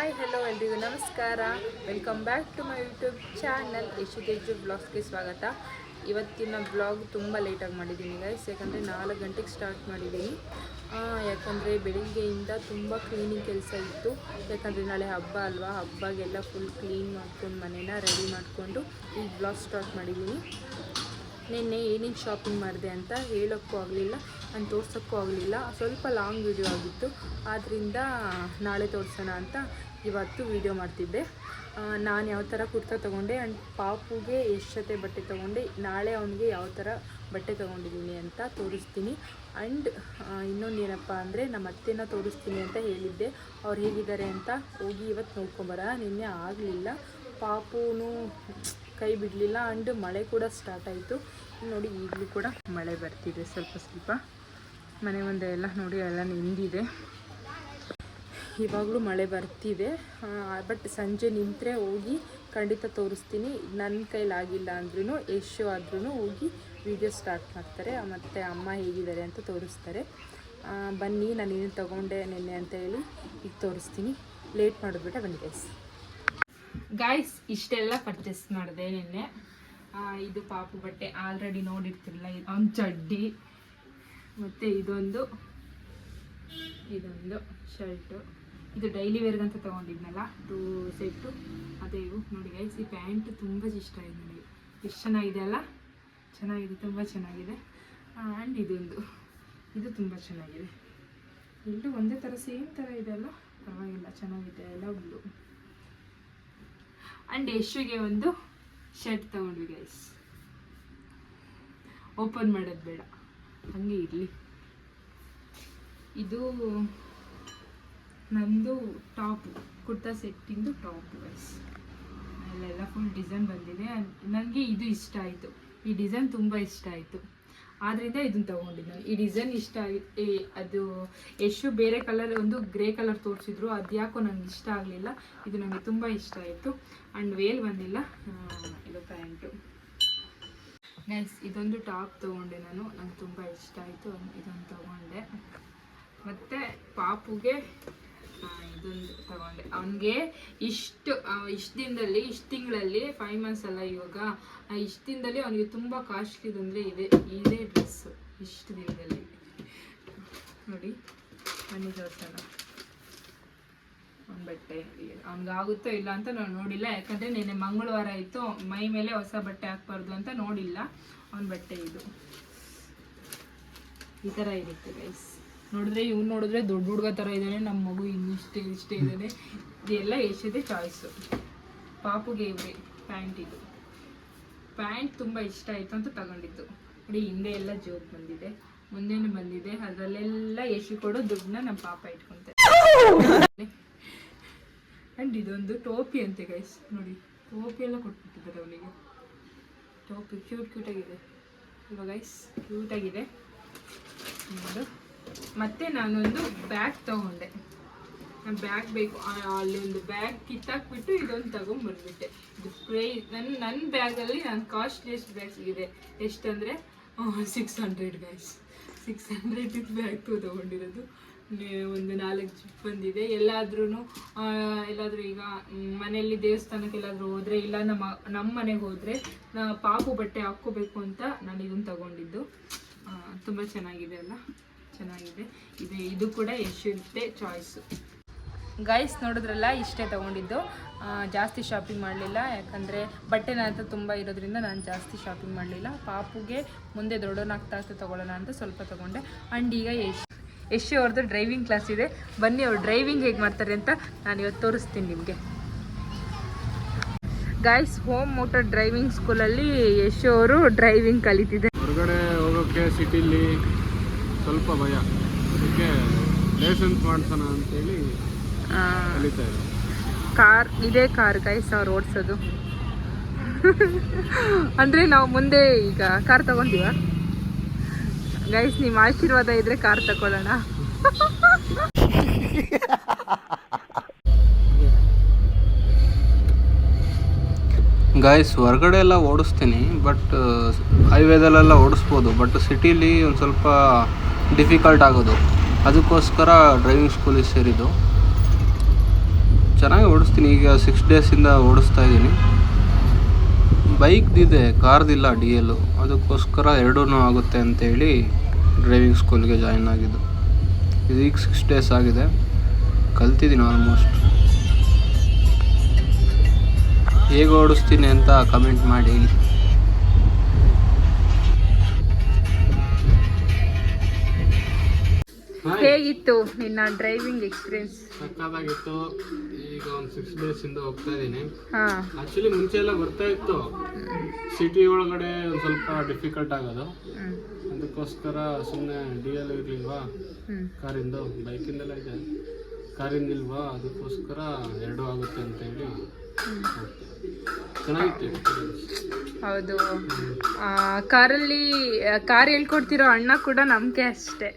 Hi hello ಎಲ್ರಿಗೂ ನಮಸ್ಕಾರ. Welcome back to my YouTube channel Yashu Teju ಬ್ಲಾಗ್ಸ್ಗೆ ಸ್ವಾಗತ. ಇವತ್ತಿನ ಬ್ಲಾಗ್ ತುಂಬ ಲೇಟಾಗಿ ಮಾಡಿದ್ದೀನಿ ಗೈಸ್, ಯಾಕಂದರೆ 4 ಗಂಟೆಗೆ ಸ್ಟಾರ್ಟ್ ಮಾಡಿದ್ದೀನಿ. ಯಾಕಂದರೆ ಬೆಳಿಗ್ಗೆಯಿಂದ ತುಂಬ ಕ್ಲೀನಿಂಗ್ ಕೆಲಸ ಇತ್ತು. ಯಾಕಂದರೆ ನಾಳೆ ಹಬ್ಬ ಅಲ್ವಾ, ಹಬ್ಬಗೆಲ್ಲ ಫುಲ್ ಕ್ಲೀನ್ ಮಾಡ್ಕೊಂಡು ಮನೇನ ರೆಡಿ ಮಾಡಿಕೊಂಡು ಈ ಬ್ಲಾಗ್ ಸ್ಟಾರ್ಟ್ ಮಾಡಿದ್ದೀನಿ. ನಿನ್ನೆ ಏನೇನು ಶಾಪಿಂಗ್ ಮಾಡಿದೆ ಅಂತ ಹೇಳೋಕ್ಕೂ ಆಗಲಿಲ್ಲ, ನಾನು ತೋರ್ಸೋಕ್ಕೂ ಆಗಲಿಲ್ಲ. ಸ್ವಲ್ಪ ಲಾಂಗ್ ವಿಡಿಯೋ ಆಗಿತ್ತು, ಆದ್ದರಿಂದ ನಾಳೆ ತೋರಿಸೋಣ ಅಂತ ಇವತ್ತು ವಿಡಿಯೋ ಮಾಡ್ತಿದ್ದೆ. ನಾನು ಯಾವ ಥರ ಕುರ್ತಾ ತೊಗೊಂಡೆ ಆ್ಯಂಡ್ ಪಾಪುಗೆ ಎಷ್ಟು ಜೊತೆ ಬಟ್ಟೆ ತೊಗೊಂಡೆ, ನಾಳೆ ಅವನಿಗೆ ಯಾವ ಥರ ಬಟ್ಟೆ ತೊಗೊಂಡಿದ್ದೀನಿ ಅಂತ ತೋರಿಸ್ತೀನಿ. ಆ್ಯಂಡ್ ಇನ್ನೊಂದು ಏನಪ್ಪ ಅಂದರೆ ನಮ್ಮ ಅತ್ತೆನ ತೋರಿಸ್ತೀನಿ ಅಂತ ಹೇಳಿದ್ದೆ. ಅವ್ರು ಹೇಗಿದ್ದಾರೆ ಅಂತ ಹೋಗಿ ಇವತ್ತು ನೋಡ್ಕೊಂಬರ. ನಿನ್ನೆ ಆಗಲಿಲ್ಲ, ಪಾಪುನೂ ಕೈ ಬಿಡಲಿಲ್ಲ. ಆ್ಯಂಡ್ ಮಳೆ ಕೂಡ ಸ್ಟಾರ್ಟ್ ಆಯಿತು. ನೋಡಿ ಈಗಲೂ ಕೂಡ ಮಳೆ ಬರ್ತಿದೆ, ಸ್ವಲ್ಪ ಸ್ವಲ್ಪ ಮನೆ ಮುಂದೆ ಎಲ್ಲ ನೋಡಿ ಎಲ್ಲ ನಿಂದಿದೆ. ಇವಾಗಲೂ ಮಳೆ ಬರ್ತಿದೆ, ಬಟ್ ಸಂಜೆ ನಿಂತರೆ ಹೋಗಿ ಖಂಡಿತ ತೋರಿಸ್ತೀನಿ. ನನ್ನ ಕೈಲಾಗಿಲ್ಲ ಅಂದ್ರೂ ಎಷ್ಟು ಆದ್ರೂ ಹೋಗಿ ವಿಡಿಯೋ ಸ್ಟಾರ್ಟ್ ಮಾಡ್ತಾರೆ, ಮತ್ತು ಅಮ್ಮ ಹೇಗಿದ್ದಾರೆ ಅಂತ ತೋರಿಸ್ತಾರೆ. ಬನ್ನಿ, ನಾನು ಏನು ತೊಗೊಂಡೆ ನಿನ್ನೆ ಅಂತ ಹೇಳಿ ಈಗ ತೋರಿಸ್ತೀನಿ. ಲೇಟ್ ಮಾಡಿಬಿಟ್ಟೆ, ಬನ್ನಿ ಗಾಯ್ಸ್. ಇಷ್ಟೆಲ್ಲ ಪರ್ಚೇಸ್ ಮಾಡಿದೆ ನಿನ್ನೆ. ಇದು ಪಾಪು ಬಟ್ಟೆ ಆಲ್ರೆಡಿ ನೋಡಿರ್ತಿರಲ್ಲ, ಅವ್ನ ಚಡ್ಡಿ, ಮತ್ತು ಇದೊಂದು ಶರ್ಟು. ಇದು ಡೈಲಿ ವೇರ್ಗಂತ ತೊಗೊಂಡಿದ್ನಲ್ಲ 2 ಸೆಟ್ಟು, ಅದೇ ಇವು ನೋಡಿ ಗೈಸ್. ಈ ಪ್ಯಾಂಟ್ ತುಂಬ ಇಷ್ಟ ಆಗಿದೆ ನನಗೆ, ಎಷ್ಟು ಚೆನ್ನಾಗಿದೆ ಅಲ್ಲ, ಚೆನ್ನಾಗಿದೆ, ತುಂಬ ಚೆನ್ನಾಗಿದೆ. ಆ್ಯಂಡ್ ಇದು ತುಂಬ ಚೆನ್ನಾಗಿದೆ. ಎಲ್ಲೂ ಒಂದೇ ಥರ ಸೇಮ್ ಥರ ಇದೆ ಅಲ್ಲ, ಪರವಾಗಿಲ್ಲ, ಚೆನ್ನಾಗಿದೆ ಎಲ್ಲ ಬ್ಲೂ. ಆ್ಯಂಡ್ ಯಶುಗೆ ಒಂದು ಶರ್ಟ್ ತೊಗೊಂಡ್ವಿ ಗೈಸ್. ಓಪನ್ ಮಾಡೋದು ಬೇಡ, ಹಾಗೆ ಇರಲಿ. ಇದು ನಂದು ಟಾಪ್, ಕುರ್ತಾ ಸೆಟ್ಟಿಂದು ಟಾಪ್ ಗೈಸ್. ಅಲ್ಲೆಲ್ಲ ಫುಲ್ ಡಿಸೈನ್ ಬಂದಿದೆ. ನನಗೆ ಇದು ಇಷ್ಟ ಆಯಿತು, ಈ ಡಿಸೈನ್ ತುಂಬ ಇಷ್ಟ ಆಯಿತು, ಆದ್ದರಿಂದ ಇದನ್ನು ತೊಗೊಂಡಿದ್ದು. ಈ ಡಿಸೈನ್ ಇಷ್ಟ ಆಗಿ ಅದು ಎಷ್ಟು ಬೇರೆ ಕಲರ್, ಒಂದು ಗ್ರೇ ಕಲರ್ ತೋರಿಸಿದ್ರು, ಅದು ಯಾಕೋ ನನಗೆ ಇಷ್ಟ ಆಗಲಿಲ್ಲ. ಇದು ನನಗೆ ತುಂಬ ಇಷ್ಟ ಆಯಿತು. ಆ್ಯಂಡ್ ವೇಲ್ ಬಂದಿಲ್ಲ, ಇದು ಪ್ಯಾಂಟು ಗೈಸ್. ಇದೊಂದು ಟಾಪ್ ತೊಗೊಂಡೆ ನಾನು, ನಂಗೆ ತುಂಬ ಇಷ್ಟ ಆಯಿತು, ಇದೊಂದು ತೊಗೊಂಡೆ. ಮತ್ತು ಪಾಪುಗೆ ಇದೊಂದು ತಗೊಂಡೆ. ಅವನಿಗೆ ಇಷ್ಟು ದಿನದಲ್ಲಿ, ಇಷ್ಟು ತಿಂಗಳಲ್ಲಿ, 5 ಮಂತ್ಸ್ ಅಲ್ಲ ಇವಾಗ, ಇಷ್ಟು ದಿನದಲ್ಲಿ ಅವನಿಗೆ ತುಂಬ ಕಾಸ್ಟ್ಲಿದಂದರೆ ಇದೇ ಡ್ರೆಸ್ಸು. ಇಷ್ಟು ದಿನದಲ್ಲಿ ನೋಡಿ, ಬನ್ನಿ ತೋರಿಸೋಣ ಒಂದು ಬಟ್ಟೆ. ಅವ್ನಿಗಾಗುತ್ತೋ ಇಲ್ಲ ಅಂತ ನಾನು ನೋಡಿಲ್ಲ, ಯಾಕಂದರೆ ನೆನ್ನೆ ಮಂಗಳವಾರ ಇತ್ತು, ಮೈ ಮೇಲೆ ಹೊಸ ಬಟ್ಟೆ ಹಾಕ್ಬಾರ್ದು ಅಂತ ನೋಡಿಲ್ಲ. ಅವನ ಬಟ್ಟೆ ಇದು ಈ ಥರ ಇರುತ್ತೆ ಗೈಸ್. ನೋಡಿದ್ರೆ ಇವ್ನು ನೋಡಿದ್ರೆ ದೊಡ್ಡ ಹುಡುಗ ಥರ ಇದ್ದಾನೆ, ನಮ್ಮ ಮಗು ಇನ್ನಿಷ್ಟೇ ಇದ್ದಾನೆ. ಇದೆಲ್ಲ ಎಷ್ಟಿದೆ ಚಾಯ್ಸು. ಪಾಪುಗೆ ಇವ್ರಿ ಇದು ಪ್ಯಾಂಟ್ ತುಂಬ ಇಷ್ಟ ಆಯಿತು ಅಂತ ತಗೊಂಡಿದ್ದು. ನೋಡಿ, ಹಿಂದೆ ಎಲ್ಲ ಜೋಕ್ ಬಂದಿದೆ, ಮುಂದೆನೂ ಬಂದಿದೆ, ಅದರಲ್ಲೆಲ್ಲ ಯಶು ಕೊಡೋ ದುಡ್ಡನ್ನ ನಮ್ಮ ಪಾಪ ಇಟ್ಕೊತಾರೆ. ಆ್ಯಂಡ್ ಇದೊಂದು ಟೋಪಿ ಅಂತೆ ಗೈಸ್. ನೋಡಿ, ಟೋಪಿ ಎಲ್ಲ ಕೊಟ್ಬಿಟ್ಟಿದ್ದಾರೆ ಅವನಿಗೆ. ಟೋಪಿ ಕ್ಯೂಟಾಗಿದೆ ಇವಾಗ ಗೈಸ್, ಕ್ಯೂಟಾಗಿದೆ. ಮತ್ತು ನಾನೊಂದು ಬ್ಯಾಗ್ ತೊಗೊಂಡೆ. ನಾನು ಬ್ಯಾಗ್ ಬೇಕು, ಅಲ್ಲಿ ಒಂದು ಬ್ಯಾಗ್ ಕಿತ್ತಾಕ್ಬಿಟ್ಟು ಇದೊಂದು ತೊಗೊಂಡ್ಬಂದ್ಬಿಟ್ಟೆ. ಇದು ನನ್ನ ಬ್ಯಾಗಲ್ಲಿ ನಾನು ಕಾಸ್ಟ್ಲಿಯೆಸ್ಟ್ ಬ್ಯಾಗ್ ಸಿಗಿದೆ. ಎಷ್ಟಂದರೆ 600 ಗೈಸ್. 600 ಬ್ಯಾಗ್ ತೊಗೊಂಡಿರೋದು. ಒಂದು 4 ಜಿಪ್ ಬಂದಿದೆ. ಎಲ್ಲಾದ್ರೂ ಈಗ ಮನೆಯಲ್ಲಿ ದೇವಸ್ಥಾನಕ್ಕೆ ಎಲ್ಲಾದರೂ ಹೋದರೆ, ಇಲ್ಲ ನಮ್ಮ ಮನೆಗೆ ಹೋದರೆ ಪಾಪು ಬಟ್ಟೆ ಹಾಕ್ಕೋಬೇಕು ಅಂತ ನಾನು ಇದನ್ನು ತಗೊಂಡಿದ್ದು. ತುಂಬ ಚೆನ್ನಾಗಿದೆ ಅಲ್ಲ, ಚೆನ್ನಾಗಿದೆ. ಇದು ಕೂಡ ಎಷ್ಟಿರುತ್ತೆ ಚಾಯ್ಸು ಗೈಸ್. ನೋಡಿದ್ರಲ್ಲ, ಇಷ್ಟೇ ತೊಗೊಂಡಿದ್ದು, ಜಾಸ್ತಿ ಶಾಪಿಂಗ್ ಮಾಡಲಿಲ್ಲ. ಯಾಕಂದರೆ ಬಟ್ಟೆ ನನ್ನ ಹತ್ರ ತುಂಬ ಇರೋದ್ರಿಂದ ನಾನು ಜಾಸ್ತಿ ಶಾಪಿಂಗ್ ಮಾಡಲಿಲ್ಲ. ಪಾಪುಗೆ ಮುಂದೆ ದೊಡ್ಡವನಾಗ್ತಾ ತೊಗೊಳ್ಳೋಣ ಅಂತ ಸ್ವಲ್ಪ ತೊಗೊಂಡೆ. ಆ್ಯಂಡ್ ಈಗ ಯಶು ಅವ್ರದ್ದು ಡ್ರೈವಿಂಗ್ ಕ್ಲಾಸ್ ಇದೆ. ಬನ್ನಿ, ಅವ್ರು ಡ್ರೈವಿಂಗ್ ಹೇಗೆ ಮಾಡ್ತಾರೆ ಅಂತ ನಾನು ಇವತ್ತು ತೋರಿಸ್ತೀನಿ ನಿಮಗೆ ಗೈಸ್. ಹೋಮ್ ಮೋಟರ್ ಡ್ರೈವಿಂಗ್ ಸ್ಕೂಲಲ್ಲಿ ಯಶು ಅವರು ಡ್ರೈವಿಂಗ್ ಕಲಿತಿದೆ. ಹೊರಗಡೆ ಹೋಗೋಕ್ಕೆ ಸಿಟಿಲಿ ಸ್ವಲ್ಪ ಭಯ, ಅದಕ್ಕೆ ಲೈಸೆನ್ಸ್ ಮಾಡ್ಸೋಣ ಅಂತೇಳಿ ಕಲಿತಾ ಇದ್ದಾರೆ. ಇದೇ ಕಾರ್ ಗೈಸ್ ಅವ್ರು ಓಡಿಸೋದು. ಅಂದರೆ ನಾವು ಮುಂದೆ ಈಗ ಕಾರ್ ತಗೊಂತೀವ ಗೈಸ್, ನಿಮ್ಮ ಆಶೀರ್ವಾದ ಇದ್ರೆ ಕಾರ್ ತಗೊಳ್ಳೋಣ. ಗಾಯ್ಸ್, ಹೊರಗಡೆ ಎಲ್ಲ ಓಡಿಸ್ತೀನಿ, ಬಟ್ ಹೈವೇದಲ್ಲೆಲ್ಲ ಓಡಿಸ್ಬೋದು. ಬಟ್ ಸಿಟೀಲಿ ಒಂದು ಸ್ವಲ್ಪ ಡಿಫಿಕಲ್ಟ್ ಆಗೋದು, ಅದಕ್ಕೋಸ್ಕರ ಡ್ರೈವಿಂಗ್ ಸ್ಕೂಲಿಗೆ ಸೇರಿದ್ದು. ಚೆನ್ನಾಗಿ ಓಡಿಸ್ತೀನಿ. ಈಗ 6 ಡೇಸಿಂದ ಓಡಿಸ್ತಾ ಇದ್ದೀನಿ. ಬೈಕ್ದಿದೆ, ಕಾರ್ದಿಲ್ಲ DL. ಅದಕ್ಕೋಸ್ಕರ ಎರಡೂ ಆಗುತ್ತೆ ಅಂತೇಳಿ ಡ್ರೈವಿಂಗ್ ಸ್ಕೂಲ್ಗೆ ಜಾಯಿನ್ ಆಗಿದ್ದು. ಇದೀಗ 6 ಡೇಸ್ ಆಗಿದೆ, ಕಲ್ತಿದ್ದೀನಿ ಆಲ್ಮೋಸ್ಟ್. ಹೇಗೆ ಓಡಿಸ್ತೀನಿ ಅಂತ ಕಮೆಂಟ್ ಮಾಡಿ ಹೇಳಿ. ಹೇಗಿತ್ತು ನಿನ್ನ ಡ್ರೈವಿಂಗ್ ಎಕ್ಸ್ಪೀರಿಯನ್ಸ್? ಸಕ್ಕತ್ತಾಗಿತ್ತು. ಈಗ ಒಂದು 6 ಡೇಸಿಂದ ಹೋಗ್ತಾ ಇದ್ದೀನಿ. ಹಾಂ, ಆ್ಯಕ್ಚುಲಿ ಮುಂಚೆ ಎಲ್ಲ ಬರ್ತಾ ಇತ್ತು, ಸಿಟಿ ಒಳಗಡೆ ಒಂದು ಸ್ವಲ್ಪ ಡಿಫಿಕಲ್ಟ್ ಆಗೋದು. ಅದಕ್ಕೋಸ್ಕರ ಸುಮ್ಮನೆ DL ಇರಲಿಲ್ವಾ ಕಾರಿಂದು, ಬೈಕಿಂದೆಲ್ಲ ಇದೆ, ಕಾರಿಂದಿಲ್ವಾ, ಅದಕ್ಕೋಸ್ಕರ ಎರಡೂ ಆಗುತ್ತೆ ಅಂತೇಳಿ ಚೆನ್ನಾಗಿತ್ತು ಎಕ್ಸ್ಪೀರಿಯನ್ಸ್. ಹೌದು. ಕಾರ್ ಹೇಳ್ಕೊಡ್ತಿರೋ ಅಣ್ಣ ಕೂಡ ನಮಗೆ ಅಷ್ಟೇ.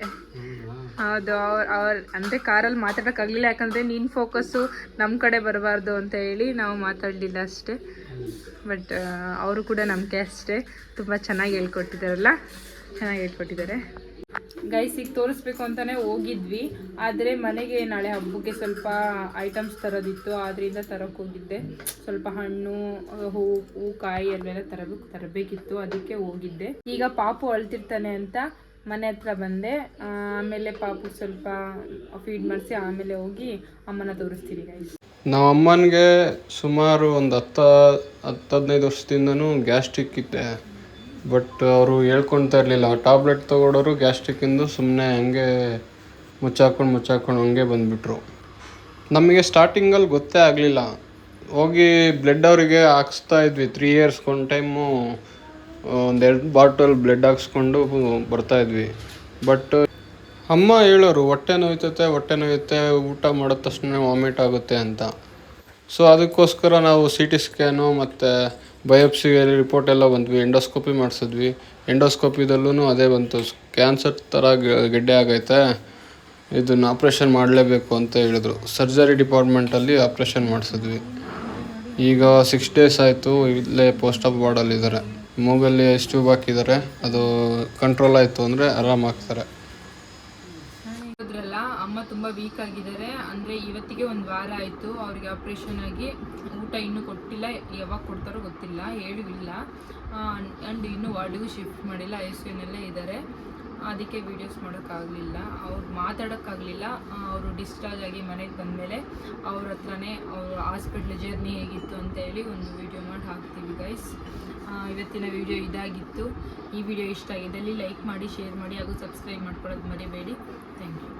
ಹೌದು, ಅವ್ರ ಅಂದರೆ ಕಾರಲ್ಲಿ ಮಾತಾಡೋಕ್ಕಾಗಲಿಲ್ಲ, ಯಾಕಂದರೆ ನಿನ್ನ ಫೋಕಸ್ಸು ನಮ್ಮ ಕಡೆ ಬರಬಾರ್ದು ಅಂತ ಹೇಳಿ ನಾವು ಮಾತಾಡಲಿಲ್ಲ ಅಷ್ಟೇ. ಬಟ್ ಅವರು ಕೂಡ ನಮಗೆ ಅಷ್ಟೇ, ತುಂಬ ಚೆನ್ನಾಗಿ ಹೇಳ್ಕೊಟ್ಟಿದ್ದಾರಲ್ಲ, ಚೆನ್ನಾಗಿ ಹೇಳ್ಕೊಟ್ಟಿದ್ದಾರೆ. ಗೈಸ್, ಈಗ ತೋರಿಸ್ಬೇಕು ಅಂತಲೇ ಹೋಗಿದ್ವಿ, ಆದರೆ ಮನೆಗೆ ನಾಳೆ ಹಬ್ಬಕ್ಕೆ ಸ್ವಲ್ಪ ಐಟಮ್ಸ್ ತರೋದಿತ್ತು, ಆದ್ದರಿಂದ ತರೋಕ್ಕೆ ಹೋಗಿದ್ದೆ. ಸ್ವಲ್ಪ ಹಣ್ಣು, ಹೂವು, ಕಾಯಿ ಅಲ್ಲೆಲ್ಲ ತರಬೇಕಿತ್ತು, ಅದಕ್ಕೆ ಹೋಗಿದ್ದೆ. ಈಗ ಪಾಪು ಅಳ್ತಿರ್ತಾನೆ ಅಂತ ಮನೆ ಹತ್ರ ಬಂದೆ. ಆಮೇಲೆ ಪಾಪು ಸ್ವಲ್ಪ ಫೀಡ್ ಮಾಡಿಸಿ ಆಮೇಲೆ ಹೋಗಿ ಅಮ್ಮನ ತೋರಿಸ್ತೀನಿ ಗೈಸ್. ನಾವು ಅಮ್ಮನಿಗೆ ಸುಮಾರು ಒಂದು 10-15 ವರ್ಷದಿಂದನೂ ಗ್ಯಾಸ್ಟ್ರಿಕ್ ಇತ್ತೆ. ಬಟ್ ಅವರು ಹೇಳ್ಕೊಳ್ತಾ ಇರಲಿಲ್ಲ. ಟ್ಯಾಬ್ಲೆಟ್ ತೊಗೊಳೋರು ಗ್ಯಾಸ್ಟ್ರಿಕ್ಕಿಂದು ಸುಮ್ಮನೆ ಹಂಗೆ ಮುಚ್ಚಾಕೊಂಡು ಹಂಗೆ ಬಂದುಬಿಟ್ರು. ನಮಗೆ ಸ್ಟಾರ್ಟಿಂಗಲ್ಲಿ ಗೊತ್ತೇ ಆಗಲಿಲ್ಲ. ಹೋಗಿ ಬ್ಲಡ್ ಅವರಿಗೆ ಹಾಕ್ಸ್ತಾ ಇದ್ವಿ. 3 ಇಯರ್ಸ್ ಒಂದು ಟೈಮು 1-2 ಬಾಟಲ್ ಬ್ಲಡ್ ಹಾಕ್ಸ್ಕೊಂಡು ಬರ್ತಾಯಿದ್ವಿ. ಬಟ್ ಅಮ್ಮ ಹೇಳೋರು ಹೊಟ್ಟೆ ನೋಯುತ್ತೆ, ಊಟ ಮಾಡಿದ ತಕ್ಷಣ ವಾಮಿಟ್ ಆಗುತ್ತೆ ಅಂತ. ಸೊ ಅದಕ್ಕೋಸ್ಕರ ನಾವು CT ಸ್ಕ್ಯಾನು ಮತ್ತು ಬಯೋಪ್ಸಿ ರಿಪೋರ್ಟ್ ಎಲ್ಲ ಬಂದ್ವಿ. ಎಂಡೋಸ್ಕೋಪಿ ಮಾಡಿಸಿದ್ವಿ. ಎಂಡೋಸ್ಕೋಪಿದಲ್ಲೂ ಅದೇ ಬಂತು, ಕ್ಯಾನ್ಸರ್ ಥರ ಗೆಡ್ಡೆ ಆಗೈತೆ, ಇದನ್ನು ಆಪ್ರೇಷನ್ ಮಾಡಲೇಬೇಕು ಅಂತ ಹೇಳಿದ್ರು. ಸರ್ಜರಿ ಡಿಪಾರ್ಟ್ಮೆಂಟಲ್ಲಿ ಆಪ್ರೇಷನ್ ಮಾಡಿಸಿದ್ವಿ. ಈಗ 6 ಡೇಸ್ ಆಯಿತು, ಇಲ್ಲೇ ಪೋಸ್ಟ್ ಆಫ್ ವಾರ್ಡಲ್ಲಿದ್ದಾರೆ. ಮೂಗಲ್ಲಿ ಟ್ಯೂಬ್ ಹಾಕಿದ್ದಾರೆ, ಅದು ಕಂಟ್ರೋಲ್ ಆಯಿತು ಅಂದರೆ ಆರಾಮಾಗ್ತಾರೆ. ಹೋದ್ರಲ್ಲ, ಅಮ್ಮ ತುಂಬ ವೀಕ್ ಆಗಿದ್ದಾರೆ. ಅಂದರೆ ಇವತ್ತಿಗೆ 1 ವಾರ ಆಯಿತು ಅವ್ರಿಗೆ ಆಪ್ರೇಷನ್ ಆಗಿ. ಊಟ ಇನ್ನೂ ಕೊಟ್ಟಿಲ್ಲ, ಯಾವಾಗ ಕೊಡ್ತಾರೋ ಗೊತ್ತಿಲ್ಲ, ಹೇಳೂ ಇಲ್ಲ. ಆ್ಯಂಡ್ ಇನ್ನೂ ವಾರ್ಡಿಗೂ ಶಿಫ್ಟ್ ಮಾಡಿಲ್ಲ, ICUನಲ್ಲೇ ಇದ್ದಾರೆ. ಅದಕ್ಕೆ ವೀಡಿಯೋಸ್ ಮಾಡೋಕ್ಕಾಗಲಿಲ್ಲ, ಅವ್ರು ಮಾತಾಡೋಕ್ಕಾಗಲಿಲ್ಲ. ಅವರು ಡಿಸ್ಚಾರ್ಜ್ ಆಗಿ ಮನೆಗೆ ಬಂದಮೇಲೆ ಅವ್ರ ಹತ್ರನೇ ಅವರು ಹಾಸ್ಪಿಟ್ಲ್ ಜರ್ನಿ ಹೇಗಿತ್ತು ಅಂತ ಹೇಳಿ ಒಂದು ವೀಡಿಯೋ ಮಾಡಿ ಹಾಕ್ತೀವಿ ಗೈಸ್. ಇವತ್ತಿನ ವಿಡಿಯೋ ಇದಾಗಿತ್ತು. ಈ ವಿಡಿಯೋ ಇಷ್ಟ ಆಗಿದ್ದಲ್ಲಿ ಲೈಕ್ ಮಾಡಿ, ಶೇರ್ ಮಾಡಿ ಹಾಗೂ ಸಬ್ಸ್ಕ್ರೈಬ್ ಮಾಡ್ಕೊಳ್ಳೋದು ಮರಿಬೇಡಿ. Thank you.